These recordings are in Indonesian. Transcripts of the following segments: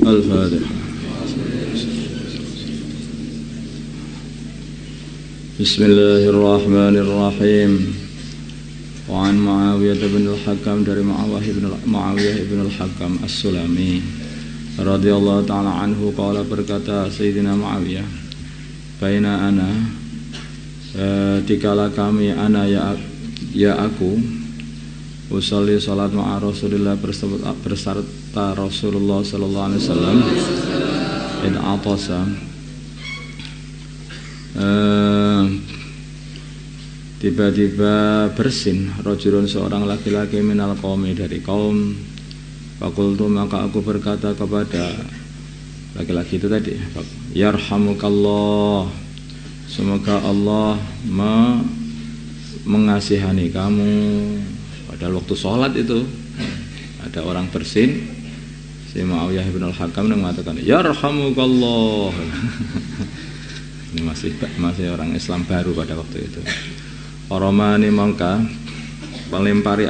Al-Fatihah. Bismillahirrahmanirrahim. Wa an Muawiyah bin al-Hakam, dari Muawiyah bin al-Hakam As-Sulami radhiyallahu ta'ala anhu, qala, berkata Sayyidina Muawiyah, baina ana, dikala kami, ana ya aku, usolli salat ma'a Rasulillah, berserta Rasulullah sallallahu alaihi wasallam, in atasa, tiba-tiba bersin rajulun, seorang laki-laki, minal qaumi, dari kaum. Fakultu, maka aku berkata kepada laki-laki itu tadi, yarhamukallah, semoga Allah mengasihani kamu. Padahal waktu sholat itu ada orang bersin, si Muawiyah bin al-Hakam mengatakan yarhamukallah. Ini masih orang Islam baru pada waktu itu. Oromani, mongka melempari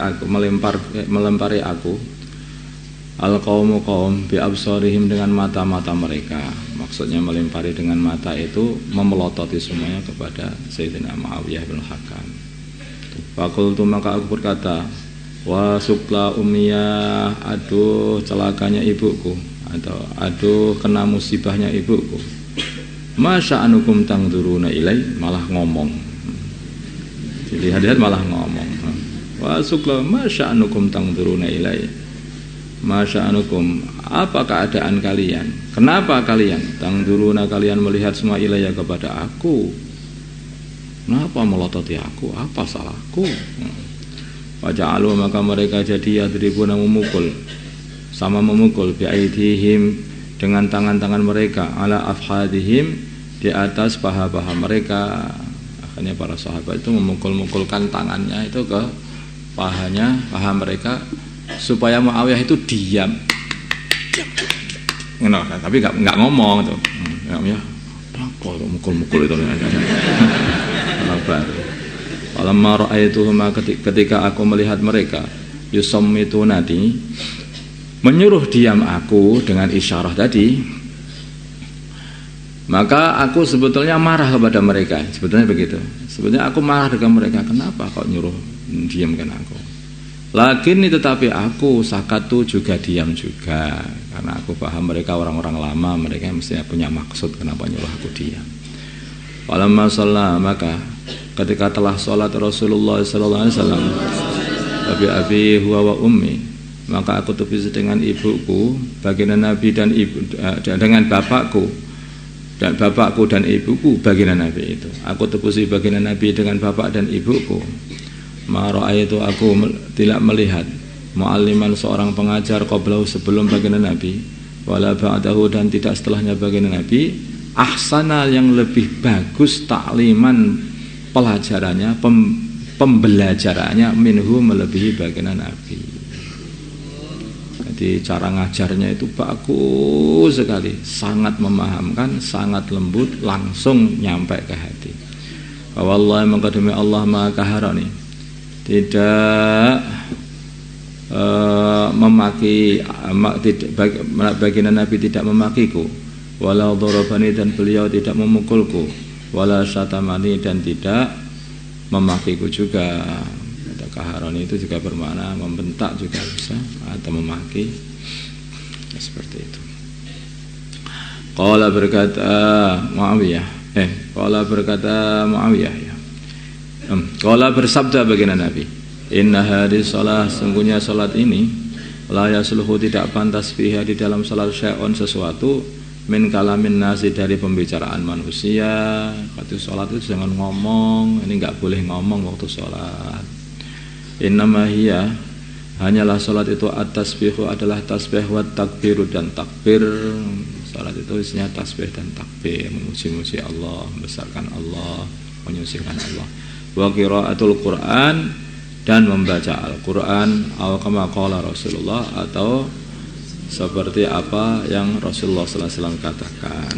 aku al-qaumu qaum bi absarihim, dengan mata-mata mereka. Maksudnya melempari dengan mata itu memelototi semuanya kepada Sayyidina Muawiyah bin Hakam. Fakultu, maka aku berkata, wa sukla umiyah, aduh celakanya ibuku, atau aduh kena musibahnya ibuku. Masya'anukum tangduruna ilai, malah ngomong. Dilihat-lihat malah ngomong. Wa sukla masya'anukum tangduruna ilai. Masya'anukum, apa keadaan kalian? Kenapa kalian? Tangduruna, kalian melihat semua ilaiya, kepada aku. Kenapa melototi aku? Apa salahku? Waja'alu, maka mereka jadi yadribuna, memukul, sama memukul, bi'aidihim, dengan tangan-tangan mereka, ala afhadihim, di atas paha-paha mereka. Akhirnya para sahabat itu memukul-mukulkan tangannya itu ke paha mereka, supaya Muawiyah itu diam. Tapi nggak ngomong tuh. Ya, apa mukul-mukul itu? Falamma ra'aituhuma, ketika aku melihat mereka, yusammitunani, menyuruh diam aku dengan isyarah tadi, maka aku sebetulnya marah kepada mereka. Sebetulnya begitu. Sebetulnya aku marah dengan mereka. Kenapa kok nyuruh diamkan aku? Lakin tetapi aku sakatu, juga diam juga, karena aku paham mereka orang-orang lama, mereka mestinya punya maksud kenapa nyuruh aku diam. Falamma shalla, maka ketika telah sholat Rasulullah sallallahu alaihi wasallam, abi huwa wa ummi, maka aku tebusi dengan ibuku, baginda Nabi, dan dengan bapakku dan ibuku, baginda Nabi itu. Aku tebusi baginda Nabi dengan bapak dan ibuku. Ma'ra'aitu, aku tidak melihat mu'alliman, seorang pengajar, qablahu, sebelum baginda Nabi, wala ba'dahu, dan tidak setelahnya baginda Nabi, ahsana, yang lebih bagus, ta'liman, pelajarannya, pembelajarannya, minhu, melebihi baginda Nabi. Jadi cara ngajarnya itu bagus sekali, sangat memahamkan, sangat lembut, langsung nyampe ke hati. Wallahi, maka demi Allah maha kaharani, tidak memaki, baginda Nabi tidak memakiku, wala dharabani, dan beliau tidak memukulku, wala syatamani, dan tidak memakiku juga. Kata kaharani itu juga bermakna membentak juga bisa, atau memaki, seperti itu. Qala, berkata Muawiyah, ya. Qala, bersabda baginda Nabi, inna hadis shalah, sungguhnya salat ini, la yasluhu, tidak pantas fiha, di dalam salat, syai'un, sesuatu, min kalamin nasi, dari pembicaraan manusia. Waktu salat itu jangan ngomong, ini enggak boleh ngomong waktu salat. Innama hiya, hanyalah salat itu, at-tasbihu, adalah tasbih, wa takbiru, dan takbir. Salat itu isinya tasbih dan takbir, memuji-muji Allah, membesarkan Allah, menyucikan Allah. Wa qiraatul Quran, dan membaca Al-Quran, atau kama qala Rasulullah, atau seperti apa yang Rasulullah sallallahu alaihi wasallam katakan.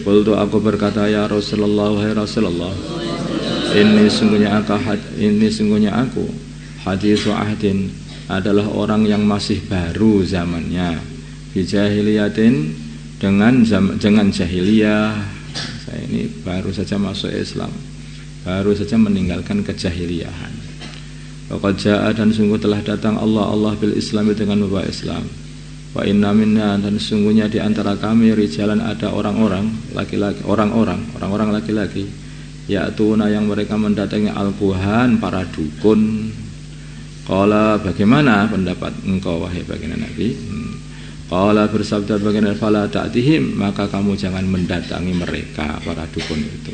Qultu, aku berkata, ya Rasulullah, wahai Rasulullah, ini sungguhnya aku hadithu ahdin, adalah orang yang masih baru zamannya, bijahiliyatin dengan jahiliyah. Saya ini baru saja masuk Islam, baru saja meninggalkan kejahiliyahan. Faqad jaa, dan sungguh telah datang Allah bil Islam, dengan membawa Islam. Wa inna minna, dan sungguhnya di antara kami rijalan, ada orang-orang laki-laki, orang-orang laki-laki, ya'tuna, yang mereka mendatangi al-kuhan, para dukun. Qala, bagaimana pendapat engkau wahai baginda Nabi? Qala, bersabda baginda, fala ta'tihim, maka kamu jangan mendatangi mereka, para dukun itu.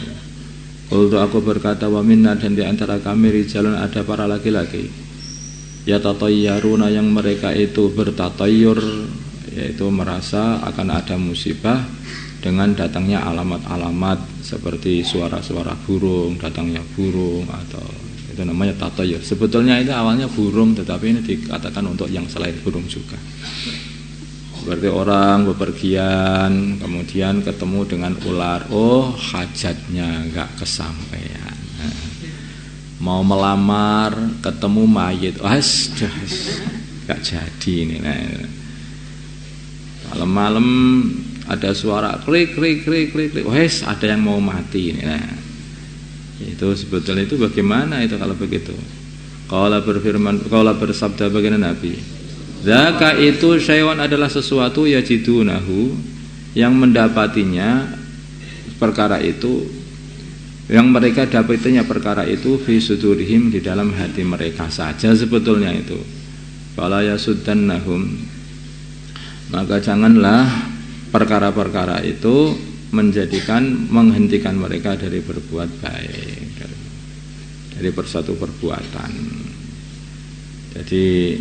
Qultu, aku berkata, wa minna, dan di antara kami rijalun, ada para laki-laki, yatatayyaruna, yang mereka itu bertatayyur, yaitu merasa akan ada musibah dengan datangnya alamat-alamat seperti suara-suara burung, datangnya burung, atau itu namanya tatayyur. Sebetulnya itu awalnya burung, tetapi ini dikatakan untuk yang selain burung juga. Seperti orang bepergian kemudian ketemu dengan ular, oh hajatnya nggak kesampaian. Mau melamar ketemu mayit, nggak jadi ini. Malam-malam ada suara klik, wes ada yang mau mati ini. Itu sebetulnya itu bagaimana itu kalau begitu? Qala bersabda baginda Nabi, zaka itu syai'un, adalah sesuatu yajidunahu, yang mendapatinya perkara itu, yang mereka dapatinya perkara itu fi sudurihim, di dalam hati mereka saja sebetulnya itu. Fala yasuddannahum, maka janganlah perkara-perkara itu menghentikan mereka dari berbuat baik, dari bersatu perbuatan. Jadi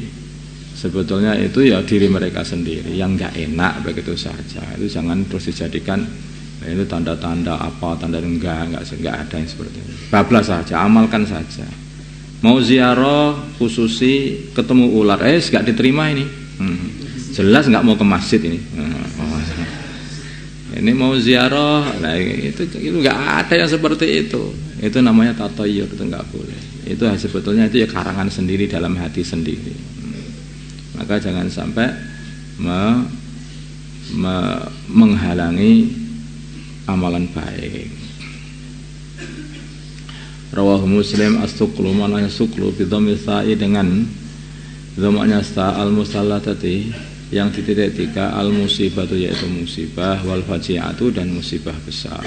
sebetulnya itu ya diri mereka sendiri yang nggak enak begitu saja. Itu jangan terus dijadikan itu tanda-tanda apa, tanda enggak ada yang seperti itu. Bablas saja, amalkan saja. Mau ziarah khususi ketemu ular, nggak diterima ini. Jelas nggak mau ke masjid ini. Ini mau ziarah, nah itu nggak ada yang seperti itu. Itu namanya tatayyur, itu nggak boleh. Itu sebetulnya itu ya karangan sendiri dalam hati sendiri. Maka jangan sampai menghalangi amalan baik. Rawahu Muslim, as-suqlu, maknanya suqlu bidhammi sa'i, dengan dhammanya sta, al-musallatati, yang dititik tiga, al-musibatu, yaitu musibah, wal faji'atu, dan musibah besar.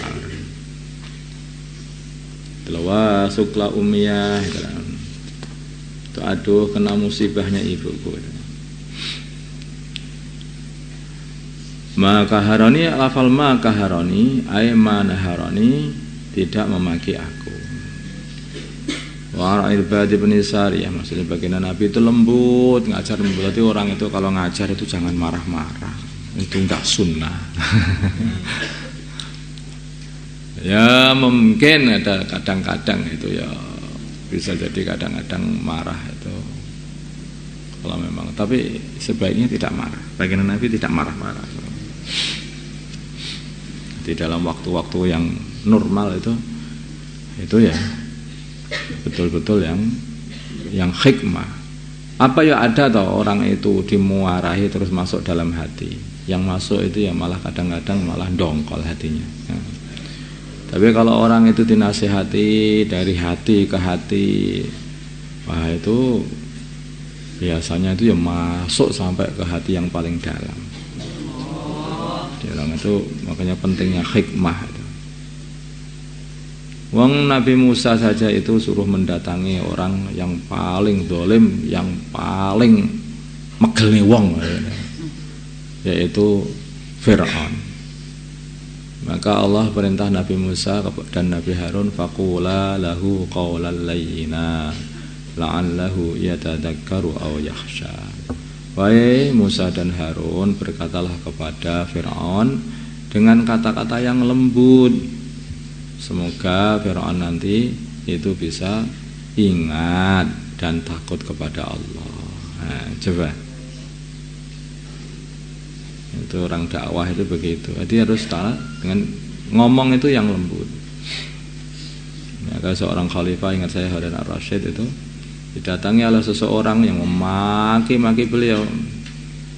Wa sukla umiyah, itu aduh kena musibahnya ibuku. Maka harani, lafal maka harani, ay manaharani, tidak memaki aku. Wa Irbad bin Sariyah, maksudnya baginda Nabi itu lembut ngajar. Berarti orang itu kalau ngajar itu jangan marah-marah, itu enggak sunnah. Ya mungkin ada kadang-kadang itu ya bisa jadi kadang-kadang marah itu kalau memang, tapi sebaiknya tidak marah. Baginda Nabi tidak marah-marah. Di dalam waktu-waktu yang normal itu ya betul-betul yang hikmah. Apa ya ada toh orang itu dimuarahi terus masuk dalam hati. Yang masuk itu ya malah kadang-kadang malah dongkol hatinya. Tapi kalau orang itu dinasihati dari hati ke hati, wah itu biasanya itu ya masuk sampai ke hati yang paling dalam. Orang itu makanya pentingnya hikmah itu. Wong Nabi Musa saja itu suruh mendatangi orang yang paling dolim, yang paling megelni wong, yaitu Fir'aun. Maka Allah perintah Nabi Musa dan Nabi Harun, faqula lahu qawlan layyina la'allahu yatadakkaru aw yakhsha. Wahai Musa dan Harun, berkatalah kepada Fir'aun dengan kata-kata yang lembut, semoga Fir'aun nanti itu bisa ingat dan takut kepada Allah. Nah, coba itu orang dakwah itu begitu. Jadi harus dengan ngomong itu yang lembut. Maka seorang khalifah, ingat saya Harun ar-Rasyid, itu didatangi oleh seseorang yang memaki-maki beliau.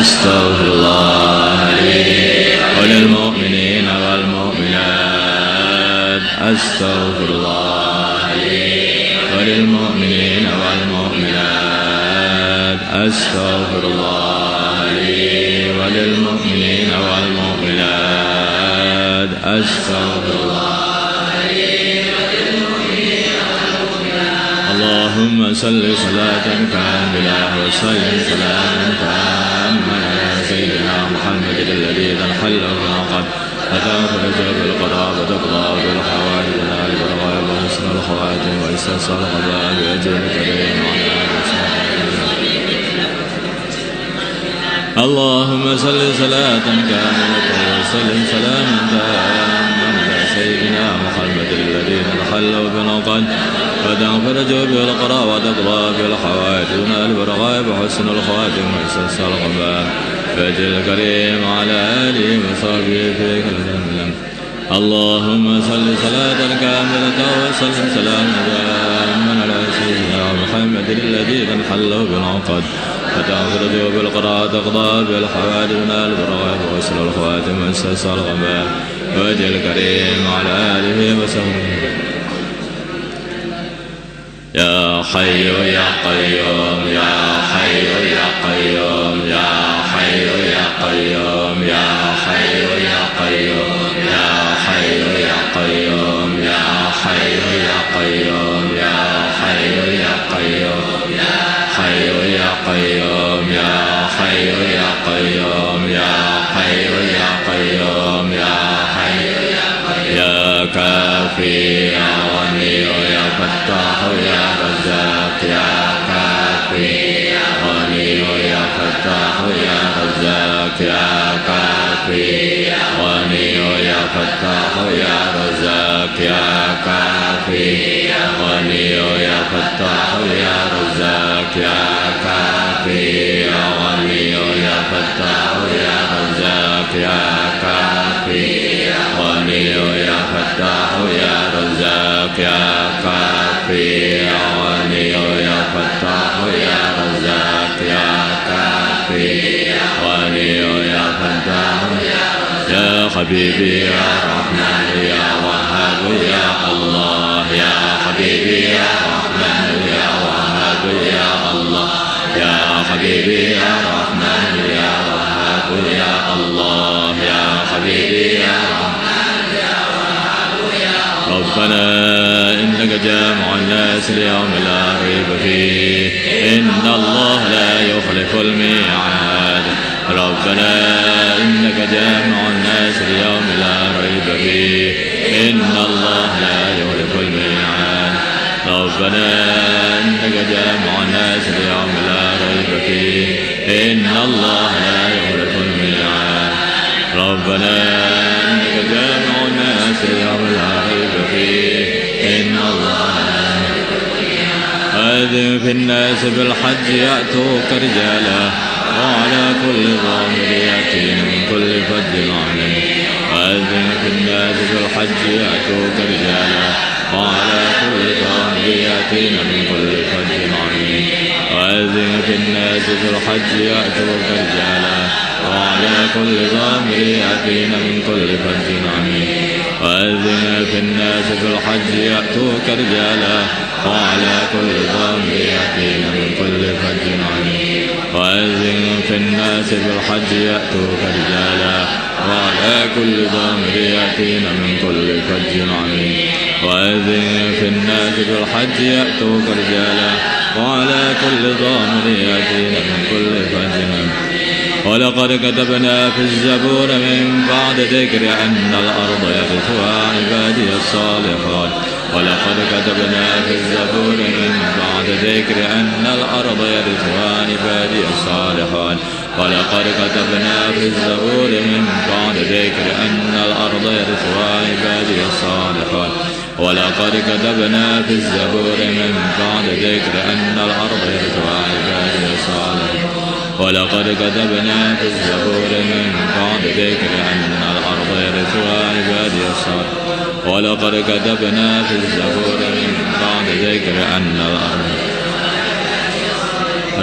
أستغفر الله لي وللمؤمنين والمؤمنات أستغفر الله لي وللمؤمنين والمؤمنات أستغفر الله لي وللمؤمنين والمؤمنات أستغفر الله لي وللمؤمنين والمؤمنات اللهم صل صلاة كاملة وسلم سلاما تاما على سيدنا محمد الذي تنحل العقد وتنفرج بالقضاء وتقضى بالحوائج والغائب وحسن الخواتم واستسقى القضاء بأجر كريم اللهم صل صلاة كاملة وسلم سلاما تاما على سيدنا محمد الذي تنحل بالعقد وتنفرج بالقضاء وتقضى بالحوائج والغائب وحسن الخواتم واستسقى القضاء بأجر كريم على آله وصحبه في كل زمان اللهم صل صلاة كاملة وسلم سلاما تاما على سيدنا محمد الذي تنحل بالعقد وتنفرج بالقضاء وتقضى بالحوائج والغائب وحسن الخواتم واستسقى القضاء بأجر كريم على آله وصحبه يا حي يا قيوم يا حي يا قيوم يا حي يا قيوم يا حي يا قيوم يا حي يا قيوم يا حي يا قيوم يا حي يا قيوم يا حي يا قيوم يا حي يا قيوم يا حي يا قيوم يا حي يا قيوم يا كافي يا غني يا فتاح يا رزاق يا كافي يا غني يا فتاح يا رزاق يا كافي يا غني يا فتاح يا رزاق يا كافي يا غني يا فتاح يا رزاق يا كافي يا غني يا فتاح يا رزاق يا كافي يا غني يا فتاح يا رزاق يا كافي يا غني يا فتاح يا رزاق يا كافي يا غني يا فتاح يا حبيبي يا رحمن يا وهاب يا الله يا حبيبي يا رحمن يا وهاب يا الله يا حبيبي يا رحمن يا وهاب يا الله يا حبيبي يا رحمن يا وهاب يا الله ربنا إنك جامع الناس ليوم لا ريب فيه إن الله لا يخلف الميعاد ربنا إنك جامع الناس ليوم لا ريب فيه إن الله لا يخلف الميعاد ربنا إنك جامع الناس ليوم لا ريب فيه إن الله لا يخلف الميعاد ربنا إنك جامع الناس ليوم لا ريب فيه إن الله لا يخلف الميعاد أذن في الناس بالحج يأتوك رجالا وعلى كل ضامر يأتين من كل فج عميق وأذن في الناس بالحج يأتوك رجالا وعلى كل ضامر يأتين من كل فج عميق وأذن في الناس بالحج يأتوك رجالا وعلى كل ضامر يأتين من كل فج عميق وأذن في الناس بالحج يأتوك رجالا وعلى كل ضامر يأتين من كل فج عميق وأذن في الناس بالحج يأتوك رجالا وعلى كل ضامر يأتين من كل فج عميق وأذن في الناس بالحج يأتوك رجالا وعلى كل ضامر يأتين من كل فج عميق ولقد كتبنا في الزبور من بعد ذكر أن الأرض يرثها عبادي الصالحون ولقد كتبنا في الزبور من بعد ذكر أن الأرض يرثها عبادي الصالحون ولقد كتبنا في الزبور من بعد ذكر أن الأرض يرثها عبادي الصالحون ولقد كتبنا في الزبور من بعد ذكر أن الأرض يرثها عبادي الصالحون ولقد كتبنا في الزبور من بعد ذكر أن الأرض يرثها عبادي الصالحون ولقد كتبنا في الزبور من بعد ذكر أن الأرض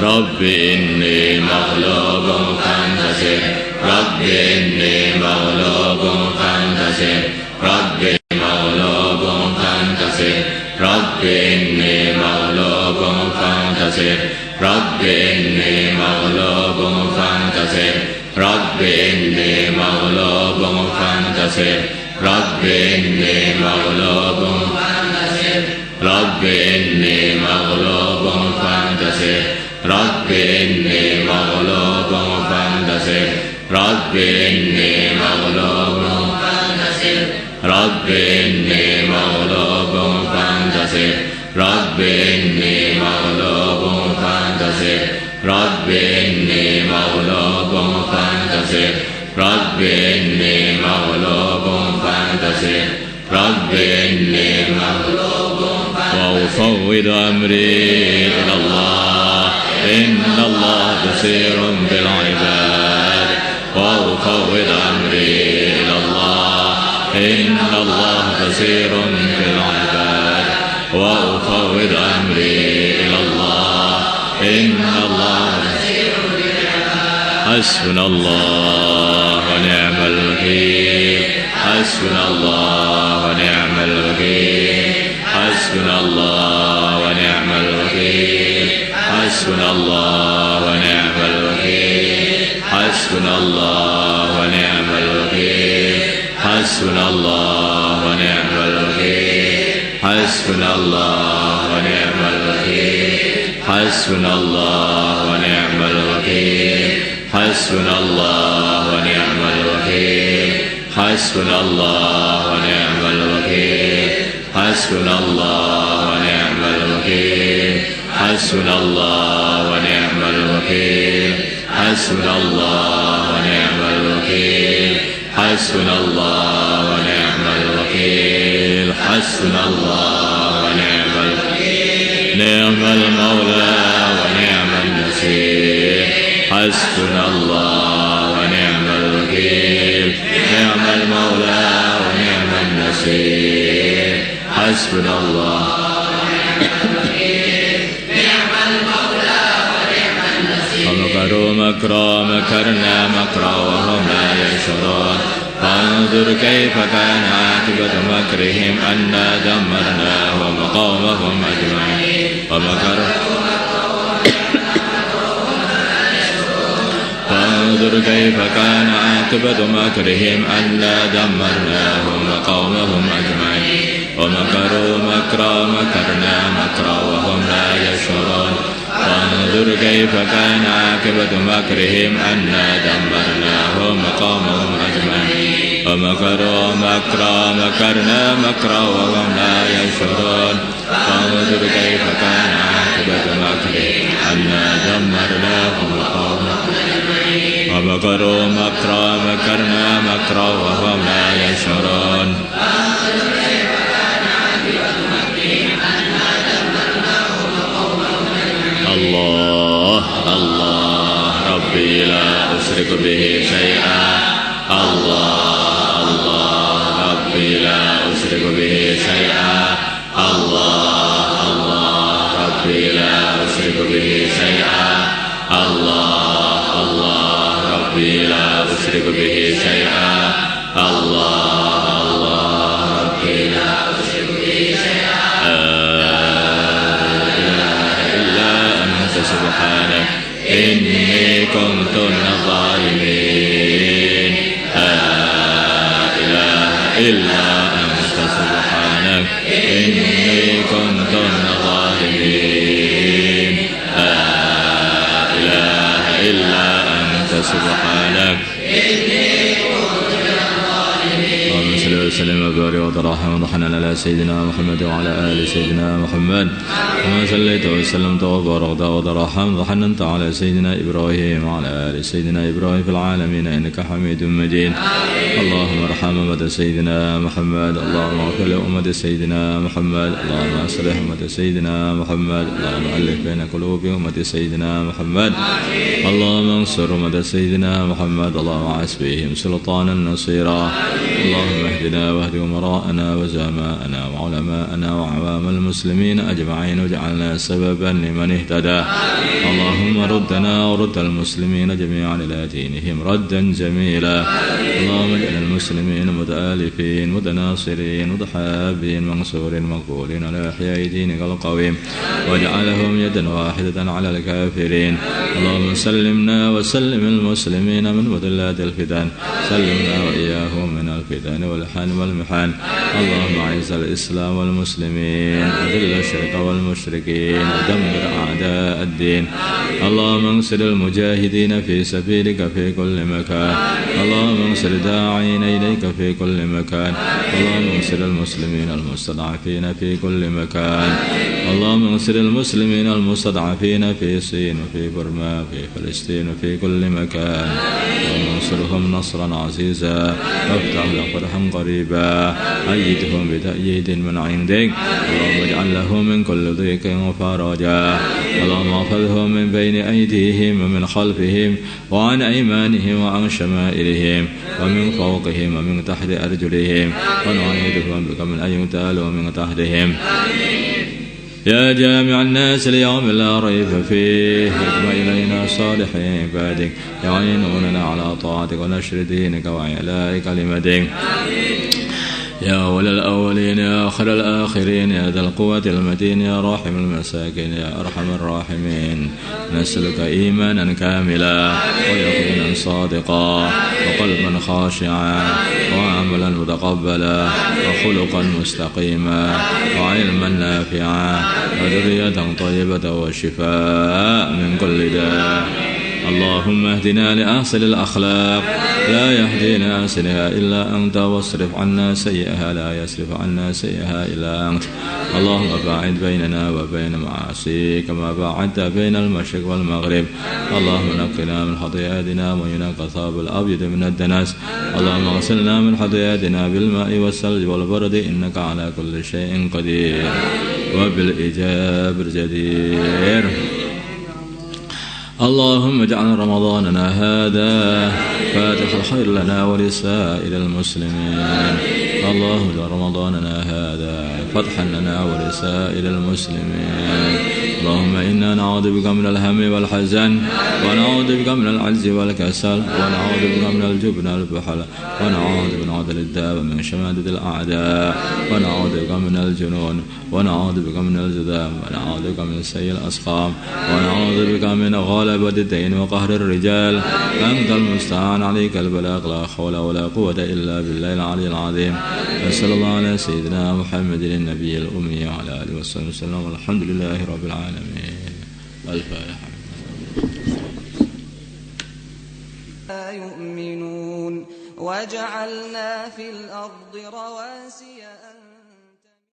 رب إني مغلوب فانتصر رب إني مغلوب فانتصر رب مغلوب فانتصر رب إني مغلوب فانتصر رب إني مغلوب فانتصر رب إني مغلوب فانتصر رب إني مغلوب فانتصر رب إني مغلوب فانتصر رب إني مغلوب فانتصر رب إني مغلوب فانتصر رب إني مغلوب فانتصر رب إني مغلوب فانتصر رب إني مغلوب فانتصر رب إني مغلوب فانتصر رب إني مغلوب وأفوض أمري إلى الله إن الله بصير بالعباد وأفوض أمري إلى الله إن الله بصير بالعباد وأفوض أمري إلى الله إن الله بصير بالعباد حسبنا الله ونعم الوكيل حسبنا الله ونعم الوكيل حسبنا الله ونعم الوكيل حسبنا الله ونعم الوكيل حسبنا الله ونعم الوكيل حسبنا الله ونعم الوكيل حسبنا الله ونعم الوكيل حسبنا الله ونعم الوكيل حسبنا الله ونعم الوكيل حسبنا الله ونعم الوكيل حسبنا الله ونعم الوكيل حسبنا الله ونعم الوكيل حسبنا الله ونعم الوكيل حسبنا الله ونعم الوكيل حسبنا الله ونعم الوكيل نعم المولى ونعم النصير حسبنا الله ونعم الوكيل نعم المولى ونعم النصير حسبنا الله ومكروا مكرا مكرنا مكرا وهم لا يشعرون فانظر كيف كان عاقبة مكرهم أنا دمرناهم وقومهم أجمعين فانظر كيف كان عاقبة مكرهم أنا دمرناهم وقومهم أجمعين ومكروا مكرا مكرنا مكرا وهم لا يشعرون فانظر كيف كان عاقبة مكرهم أنا دمرناهم وقومهم أجمعين ومكروا مكرا مكرنا مكرا وهم لا يشعرون فانظر كيف كان عاقبة مكرهم أنا دمرناهم وقومهم أجمعين ومكروا مكرا مكرنا مكرا وهم لا يشعرون الله الله ربي لا أشرك به شيئا الله الله ربي لا أشرك به شيئا الله الله ربي لا أشرك به شيئا الله الله ربي لا أشرك به شيئا الله الله ربي لا أشرك به شيئا سبحانك إني كنت من الظالمين لا إله إلا أنت سبحانك إني كنت من الظالمين لا إله إلا أنت سبحانك إني كنت من الظالمين اللهم صل وسلم وبارك وترحم وضحنا على سيدنا محمد وعلى آل سيدنا محمد كما صليت وسلمت وباركت وترحمت وحننت على سيدنا إبراهيم وعلى آل سيدنا إبراهيم في العالمين إنك حميد مجيد اللهم ارحم أمة سيدنا محمد اللهم اغفر لأمة سيدنا محمد اللهم اصلح أمة سيدنا محمد اللهم ألف بين قلوب أمة سيدنا محمد اللهم انصر أمة سيدنا محمد اللهم اعز بهم سلطانا نصيرا اللهم اهدنا واهد أمراءنا وزعماءنا وعلماءنا وعوام المسلمين أجمعين اجعلنا سببا لمن اهتدى اللهم ردنا ورد المسلمين جميعا إلى دينهم ردا جميلا اللهم اجعل المسلمين متآلفين متناصرين متحابين منصورين مقبولين على إحياء دينك القويم واجعلهم يدا واحدة على الكافرين اللهم سلمنا وسلم المسلمين من مضلات الفتن سلمنا وإياهم من الفتن والحن والمحن اللهم أعز الإسلام والمسلمين وذل الشرك والمشركين ودمر أعداء الدين اللهم انصر المجاهدين في سبيلك في كل مكان اللهم انصر الداعين إليك في كل مكان اللهم انصر المسلمين المستضعفين في كل مكان اللهم انصر المسلمين المستضعفين في الصين وفي برما وفي فلسطين وفي كل مكان اللهم انصرهم نصرا عزيزا وافتح لهم فتحا قريبا أيدهم بتأييد من عندك اللهم اجعل لهم من كل ضيق وفرجا اللهم احفظهم من بين أيديهم ومن خلفهم وعن أيمانهم وعن شمائلهم ومن فوقهم ومن تحت أرجلهم ونعيذهم بك من أن يغتالوا من تحتهم يا جامع الناس اليوم لا ريب فيه اجمع إلينا صالح عبادك يعينوننا على طاعتك ونشر دينك وإعلاء كلمتك يا أول الأولين يا آخر الآخرين يا ذا القوة المتين يا راحم المساكين يا أرحم الراحمين نسألك إيمانا كاملا ويقينا صادقا وقلبا خاشعا وعملا متقبلا وخلقا مستقيما وعلما نافعا وذرية طيبة وشفاء من كل داء اللهم اهدنا لأحسن الأخلاق لا يهدي لأحسنها إلا أنت واصرف عنا سيئها لا يصرف عنا سيئها إلا أنت اللهم باعد بيننا وبين معاصيك كما باعدت بين المشرق والمغرب اللهم نقنا من خطيئاتنا وينقى الثوب الأبيض من الدنس اللهم اغسلنا من خطيئاتنا بالماء والثلج والبرد إنك على كل شيء قدير وبالإجابة جدير اللهم اجعل رمضاننا هذا فاتح الخير لنا ولسائر المسلمين اللهم اجعل رمضاننا هذا فتحا لنا ولسائر المسلمين اللهم إنا نعوذ بك من الهم والحزن ونعوذ بك من العجز والكسل ونعوذ بك من الجبن والبخل ونعوذ بك من عدل الداء ومن شماتة الأعداء ونعوذ بك من الجنون ونعوذ بك من الجذام ونعوذ بك من سيء الأسقام ونعوذ بك من غلبة الدين وقهر الرجال أنت المستعان عليك البلاغ لا حول ولا قوة إلا بالله العلي العظيم وصلى الله على سيدنا محمد النبي الأمي وعلى آله وصحبه وسلم والحمد لله رب العالمين. الفاتحة. يؤمنون وجعلنا في الأرض رواسي